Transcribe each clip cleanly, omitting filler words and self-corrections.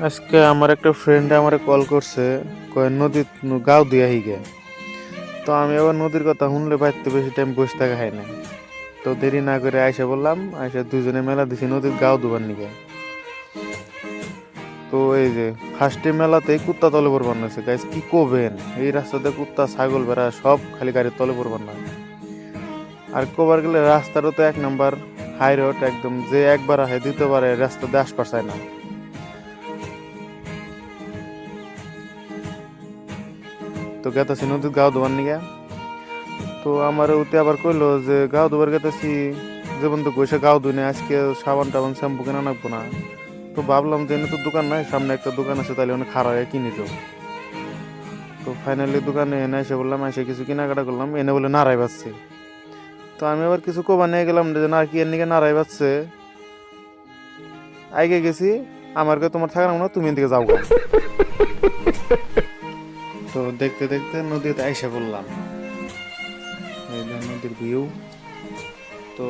আজকে আমার একটা ফ্রেন্ড আমারে কল করছে, কয় নদীত গাও দিয়া হিগে। তো আমি আবার নদীর কথা শুনলে বাইতে বেশি টাইম বসে থাকা হয় না। তো দেরি না করে আইসা বললাম, আইসা দুজনে মেলা দিছি নদীর গাও দুবার নিগে। তো এই যে ফার্স্টে মেলাতেই কুত্তা তলে পড়বার নাছে, গাইস কি করবেন, এই রাস্তাতে কুত্তা ছাগল বেড়া সব খালি গাড়ির তলে পড়বার না। আর কবার গেলে রাস্তারও তো এক নাম্বার হাই রোড, একদম যে একবার আসে দ্বিতীয়বার রাস্তাতে আসবার চায় না। তো গেতাছি নদীর গাও দুবার নিগে। তো আমার ওতে আবার কইলো যে গাও দুবার গেতেছি, যেমন তো গৈসা গাও ধুই না, আজকে সাবান টাবান শ্যাম্পু কেনা রাখবো না। তো ভাবলাম যে এনে তো দোকান নাই, সামনে একটা দোকান আছে, তাহলে অনেক খারাপ হয়ে কিনি তো। তো ফাইনালি দোকানে এনে এসে বললাম, এসে কিছু কেনাকাটা করলাম, এনে বলে নাড়াই পাচ্ছে। তো আমি আবার কিছু কোবা নিয়ে গেলাম যে না কি এর নিকে নাড়াই পাচ্ছে। আগে গেছি, আমার কে তোমার থাকার মনে হয়, তুমি এদিকে যাও গা। তো দেখতে দেখতে নদীতে এসে বললাম, এই যে নদীর ভিউ। তো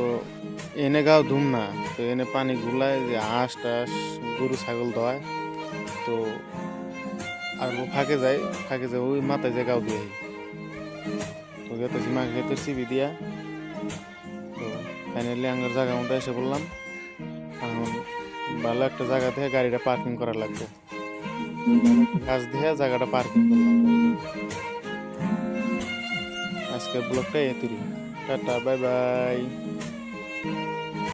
এনে গাও ধুম না, তো এনে পানি গুলায় যে হাঁস টাস গরু ছাগল দোয়ায়। তো আর ও ফাঁকে যায়, ফাঁকে যায় ওই মাথায় যে গাও দিয়ে। তো গেতেছি মাকে খেতে চিবি দিয়া। তো ফাইনালি আঙ্গার জায়গা মধ্যে এসে বললাম, এখন ভালো একটা জায়গা থেকে গাড়িটা পার্কিং করা লাগবে। তো ভালো একটা কাজ দিয়ে জায়গাটা পার্কিং করলাম। আজকের ব্লগটা এতুরি। Tata, bye bye.